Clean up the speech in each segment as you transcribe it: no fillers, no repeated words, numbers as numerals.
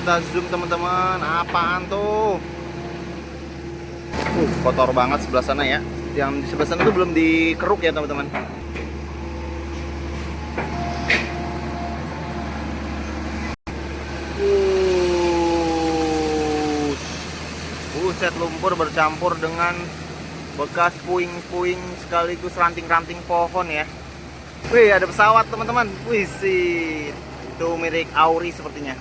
kita zoom teman-teman. Apaan tuh? Kotor banget sebelah sana ya. Yang di sebelah sana tuh belum dikeruk ya teman-teman. Buset, lumpur bercampur dengan bekas puing-puing sekaligus ranting-ranting pohon ya. Wih, ada pesawat teman-teman. Wih sih, itu milik Auri sepertinya.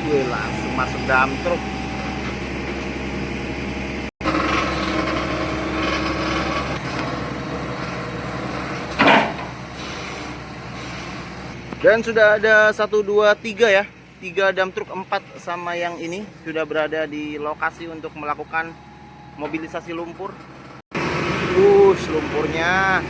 Wih, langsung masuk dalam truk. Dan sudah ada 1, 2, 3 ya. 3 dump truk, 4 sama yang ini sudah berada di lokasi untuk melakukan mobilisasi lumpur. Lumpurnya.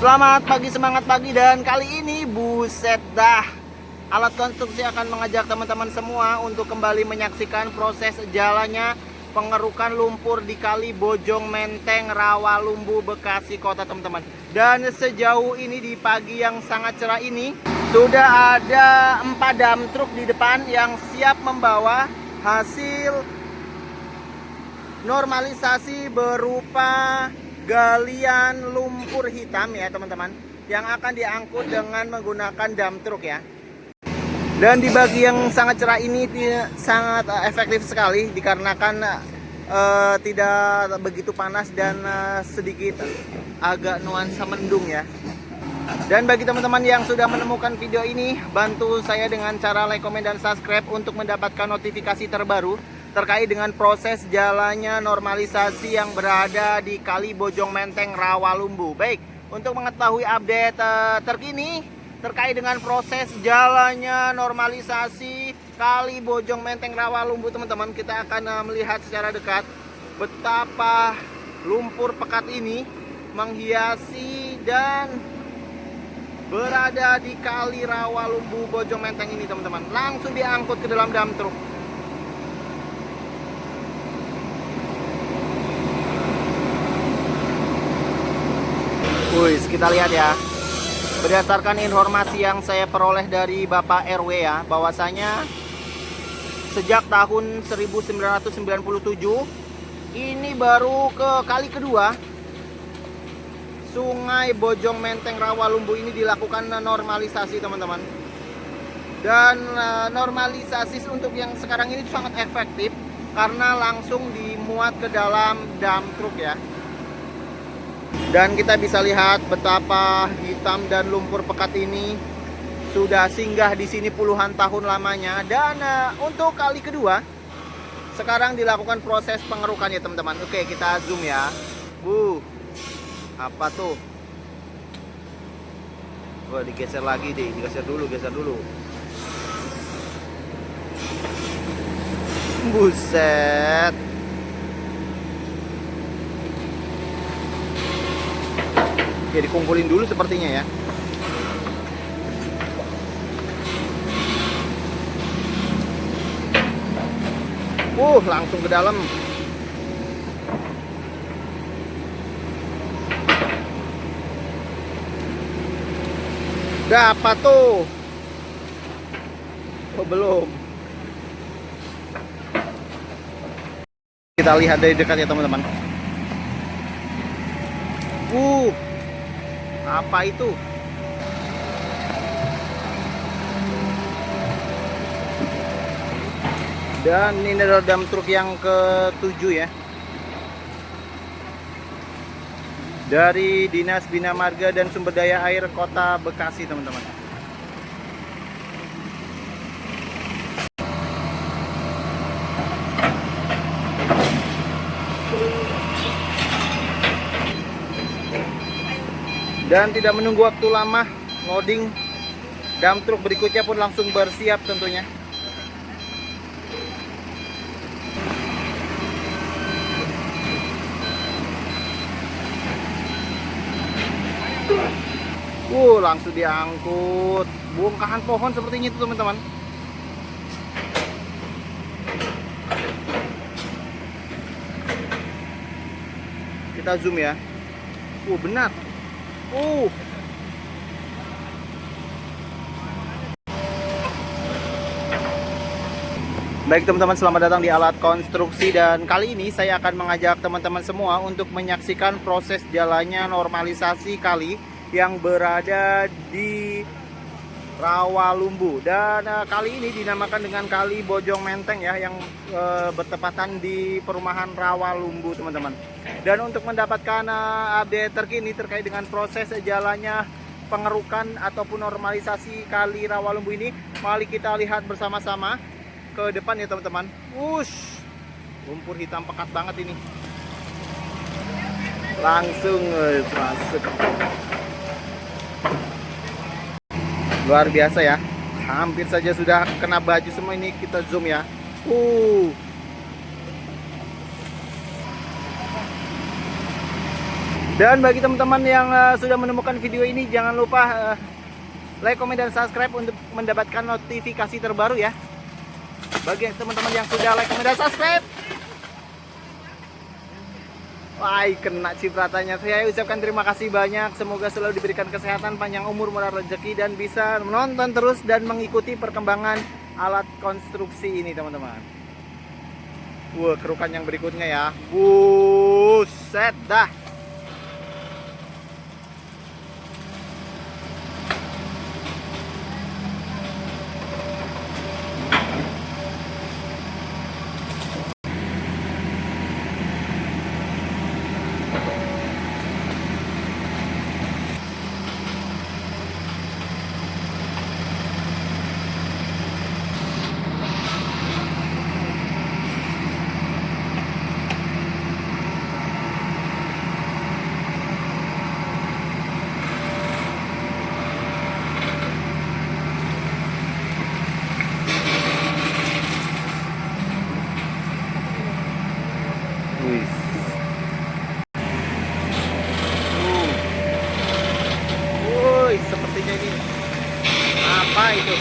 Selamat pagi, semangat pagi, dan kali ini buset dah. Alat konstruksi akan mengajak teman-teman semua untuk kembali menyaksikan proses jalannya pengerukan lumpur di Kali Bojong Menteng, Rawalumbu, Bekasi Kota teman-teman. Dan sejauh ini di pagi yang sangat cerah ini sudah ada 4 dump truk di depan yang siap membawa hasil normalisasi berupa galian lumpur hitam ya teman-teman, yang akan diangkut dengan menggunakan dump truk ya. Dan di bagi yang sangat cerah ini sangat efektif sekali dikarenakan tidak begitu panas dan sedikit agak nuansa mendung ya. Dan bagi teman-teman yang sudah menemukan video ini, bantu saya dengan cara like, komen, dan subscribe untuk mendapatkan notifikasi terbaru terkait dengan proses jalannya normalisasi yang berada di Kali Bojong Menteng, Rawalumbu. Baik, untuk mengetahui update terkini terkait dengan proses jalannya normalisasi Kali Bojong Menteng, Rawalumbu teman-teman, kita akan melihat secara dekat betapa lumpur pekat ini menghiasi dan berada di Kali Rawalumbu Bojong Menteng ini teman-teman. Langsung diangkut ke dalam dump truk. Wih, kita lihat ya. Berdasarkan informasi yang saya peroleh dari Bapak RW ya, bahwasanya sejak tahun 1997 ini baru ke kali kedua Sungai Bojong Menteng Rawalumbu ini dilakukan normalisasi teman-teman. Dan normalisasi untuk yang sekarang ini sangat efektif karena langsung dimuat ke dalam dump truk ya. Dan kita bisa lihat betapa hitam dan lumpur pekat ini sudah singgah di sini puluhan tahun lamanya. Dan untuk kali kedua sekarang dilakukan proses pengerukan ya teman-teman. Oke, kita zoom ya. Apa tuh? Wah, digeser lagi deh, geser dulu. Buset. Ya, dikumpulin dulu sepertinya ya. Langsung ke dalam. Dapat tuh. Oh, belum. Kita lihat dari dekat ya teman-teman. Apa itu? Dan ini adalah dump truk yang ke-7 ya. Dari Dinas Bina Marga dan Sumber Daya Air Kota Bekasi teman-teman. Dan tidak menunggu waktu lama, loading dump truk berikutnya pun langsung bersiap tentunya. Langsung diangkut. Bongkahan pohon sepertinya itu teman-teman. Kita zoom ya. Benar. Baik teman-teman, selamat datang di Alat Konstruksi, dan kali ini saya akan mengajak teman-teman semua untuk menyaksikan proses jalannya normalisasi kali yang berada di Rawalumbu. Dan kali ini dinamakan dengan Kali Bojong Menteng ya, yang bertepatan di perumahan Rawalumbu teman-teman. Dan untuk mendapatkan update terkini terkait dengan proses jalannya pengerukan ataupun normalisasi Kali Rawalumbu ini, mari kita lihat bersama-sama ke depan ya teman-teman. Lumpur hitam pekat banget ini. Langsung masuk. Luar biasa ya. Hampir saja sudah kena baju semua ini. Kita zoom ya. Dan bagi teman-teman yang sudah menemukan video ini, jangan lupa like, komen, dan subscribe untuk mendapatkan notifikasi terbaru ya. Bagi teman-teman yang sudah like, komen, dan subscribe, kena cipratannya. Saya ucapkan terima kasih banyak. Semoga selalu diberikan kesehatan, panjang umur, murah rezeki, dan bisa menonton terus dan mengikuti perkembangan alat konstruksi ini teman-teman. Kerukan yang berikutnya ya. Set dah. Sepertinya ini apa itu?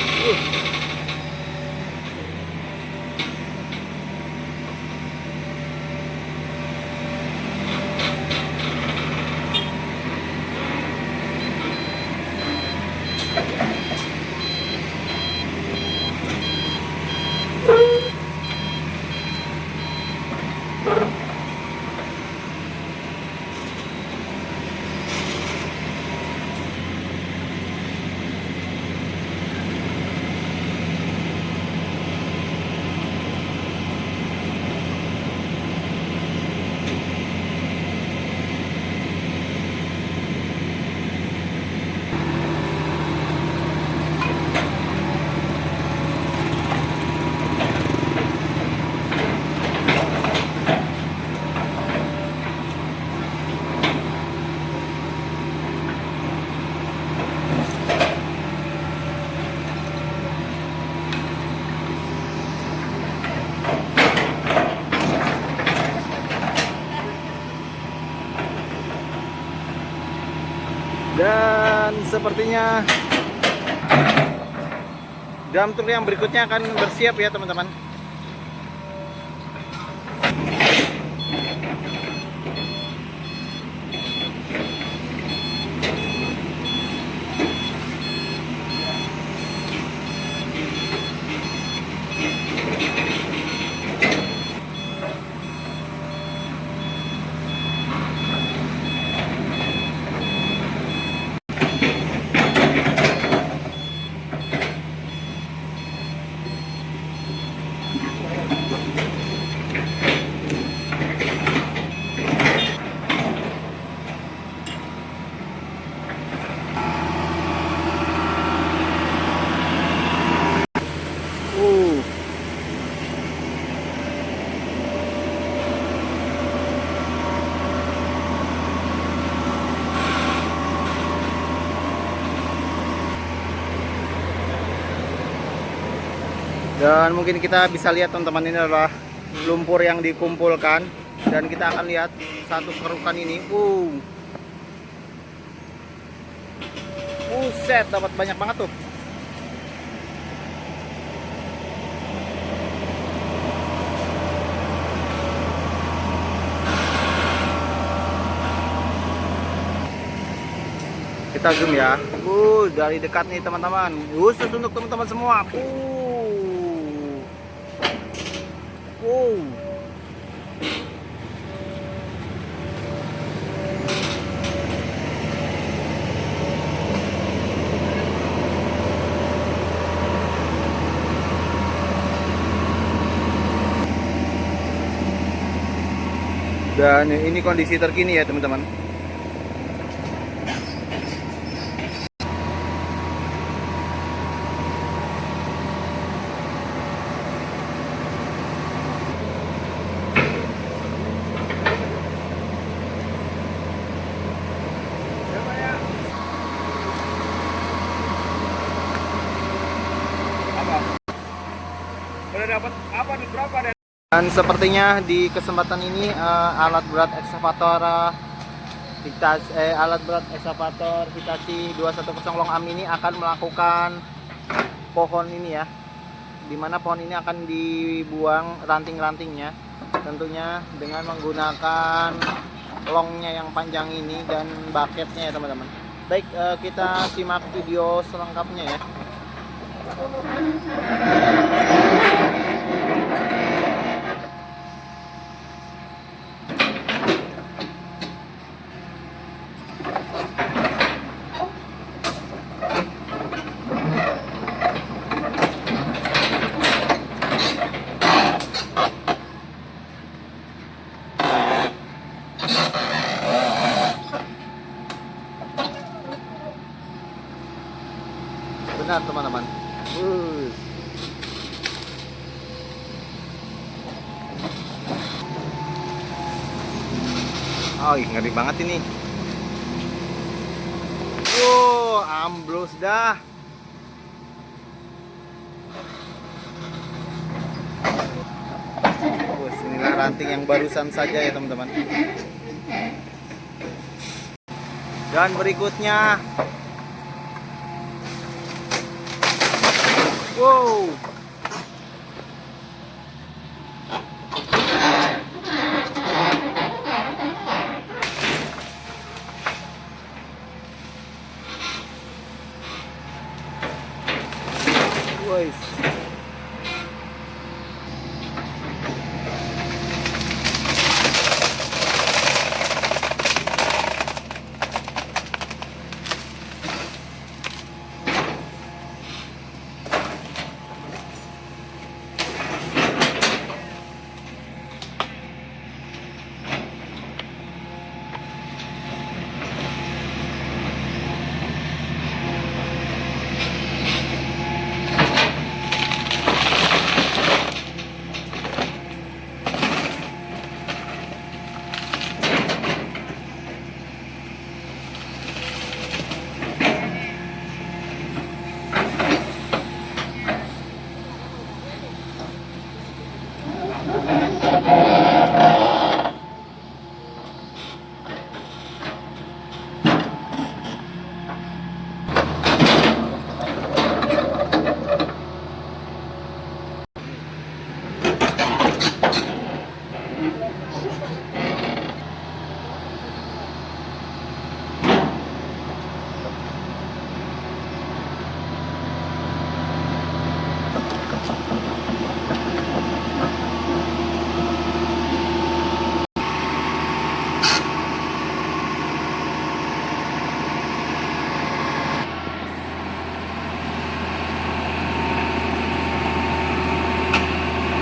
Dan sepertinya dump truck yang berikutnya akan bersiap ya teman-teman. Dan mungkin kita bisa lihat teman-teman, ini adalah lumpur yang dikumpulkan, dan kita akan lihat satu kerukan ini. Buset, dapat banyak banget tuh. Kita zoom ya. Dari dekat nih teman-teman. Khusus untuk teman-teman semua. Wow. Dan ini kondisi terkini ya teman-teman. Udah dapat apa nih, berapa deh? Dan sepertinya di kesempatan ini alat berat ekskavator Hitachi 210 Long Arm ini akan melakukan pohon ini ya, dimana pohon ini akan dibuang ranting-rantingnya, tentunya dengan menggunakan longnya yang panjang ini dan bucketnya ya teman-teman. Baik, kita simak video selengkapnya ya. Benar teman-teman. Oh, ngeri banget ini. Ambrus dah. Inilah ranting yang barusan saja ya teman-teman. Dan berikutnya, wow. Guys.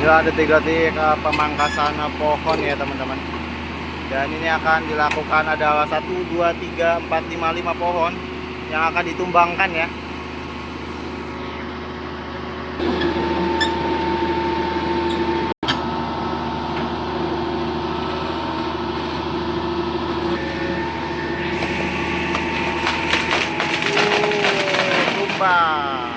Ya, detik-detik pemangkasan pohon ya teman-teman. Dan ini akan dilakukan, ada 1, 2, 3, 4, 5, 5 pohon yang akan ditumbangkan ya. Tumbang.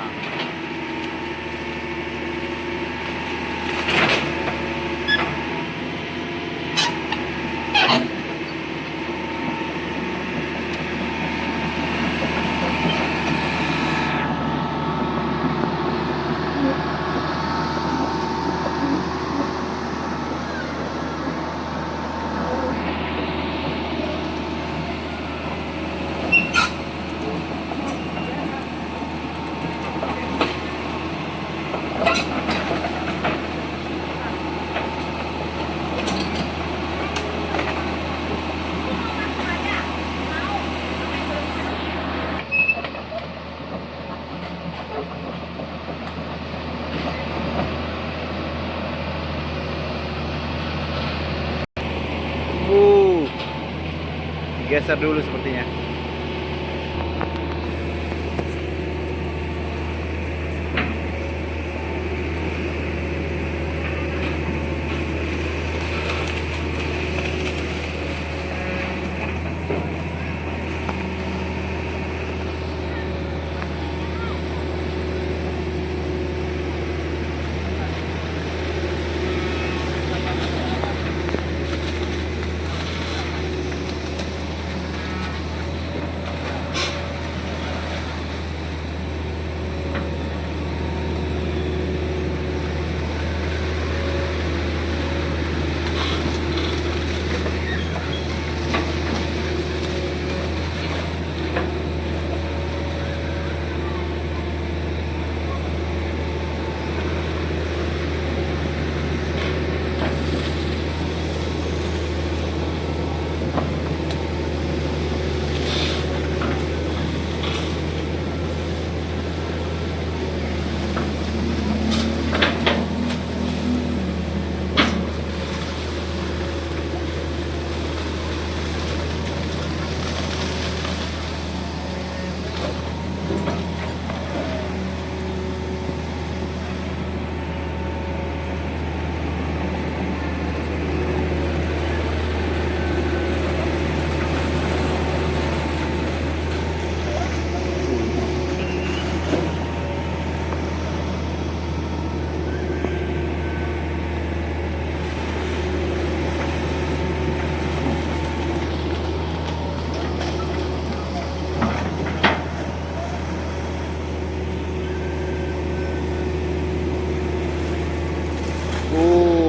digeser dulu sepertinya.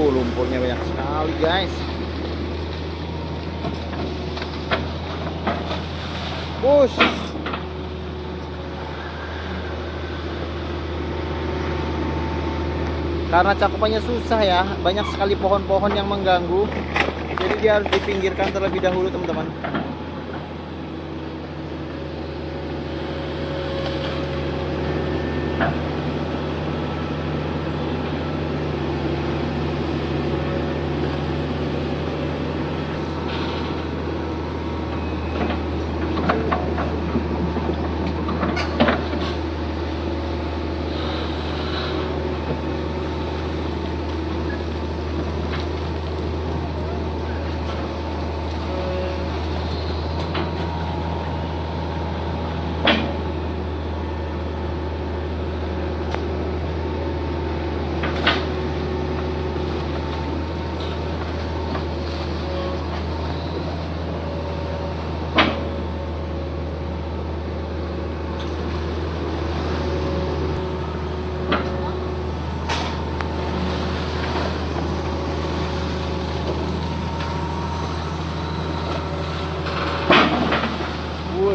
Lumpurnya banyak sekali guys. Push. Karena cakupannya susah ya, banyak sekali pohon-pohon yang mengganggu. Jadi dia harus dipinggirkan terlebih dahulu teman-teman.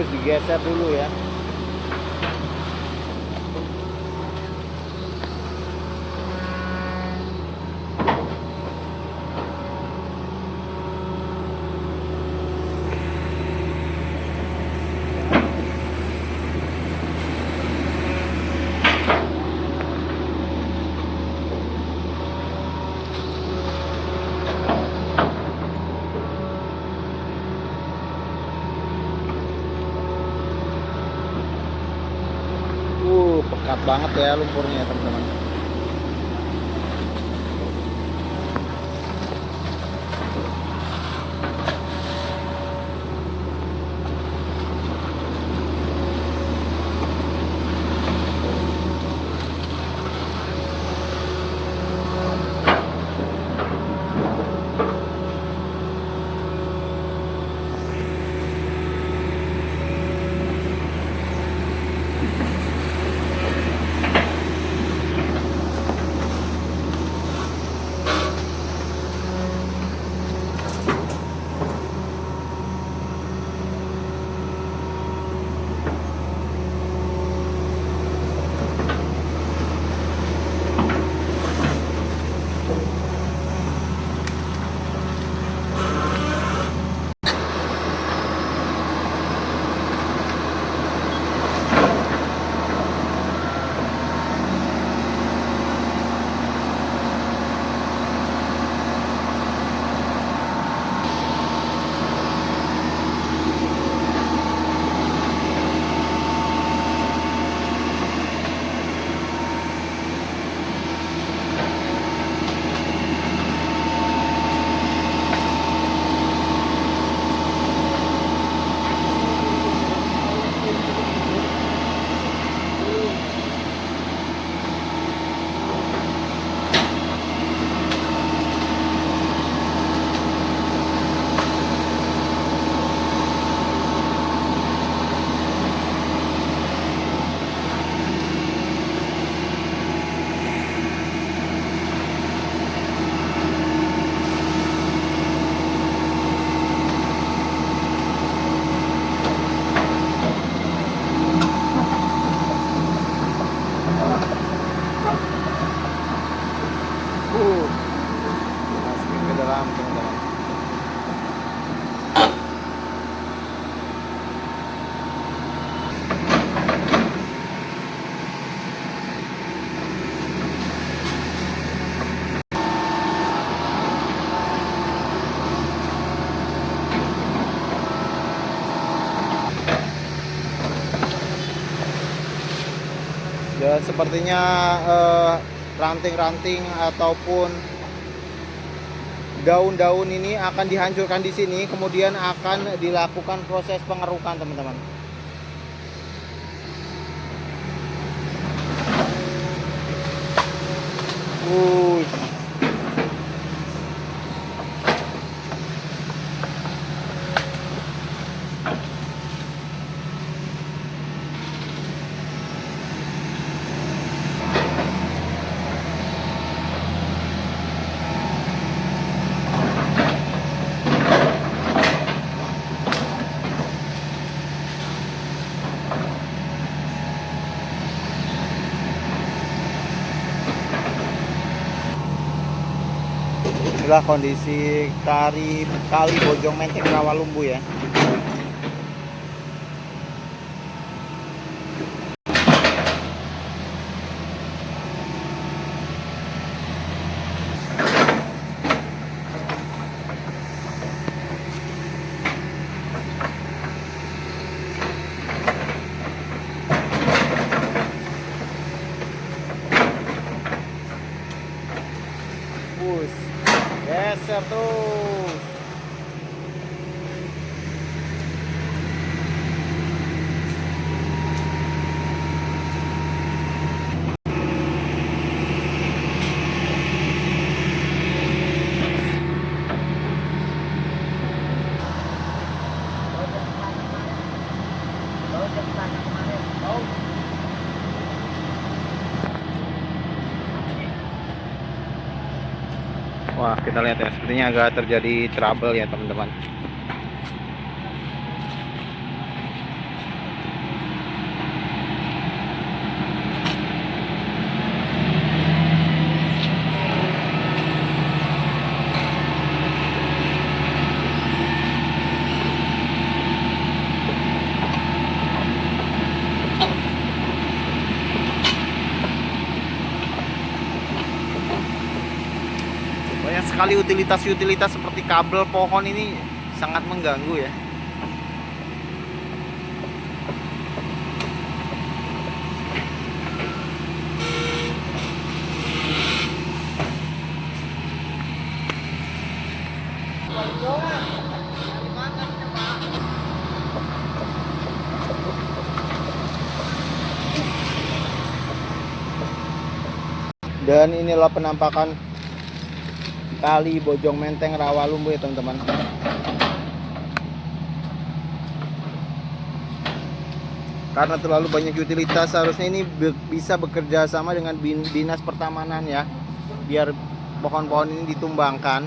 Digeser dulu ya. Pekat banget ya lumpurnya teman-teman. Dan sepertinya ranting-ranting ataupun daun-daun ini akan dihancurkan di sini, kemudian akan dilakukan proses pengerukan, teman-teman. Inilah kondisi kali Bojong Menteng Rawalumbu ya. Geser tuh. Wah, kita lihat ya, sepertinya agak terjadi trouble ya teman-teman. Banyak sekali utilitas-utilitas seperti kabel pohon ini sangat mengganggu ya. Dan inilah penampakan kali Bojong Menteng Rawalumbu ya teman-teman. Karena terlalu banyak utilitas, seharusnya ini bisa bekerja sama dengan dinas pertamanan ya, biar pohon-pohon ini ditumbangkan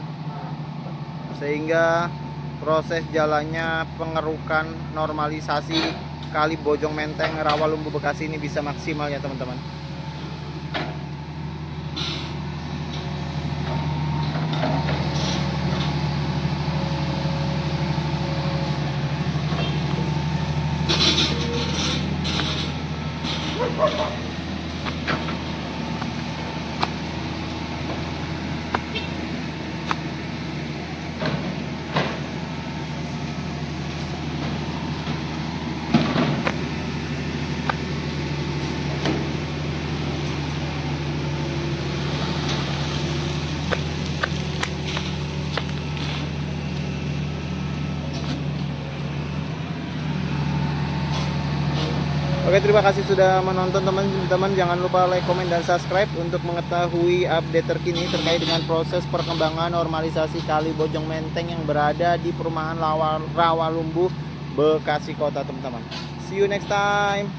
sehingga proses jalannya pengerukan normalisasi kali Bojong Menteng Rawalumbu Bekasi ini bisa maksimal ya teman-teman. Oke, terima kasih sudah menonton teman-teman. Jangan lupa like, komen, dan subscribe untuk mengetahui update terkini terkait dengan proses perkembangan normalisasi kali Bojong Menteng yang berada di perumahan Rawalumbu, Bekasi Kota, teman-teman. See you next time.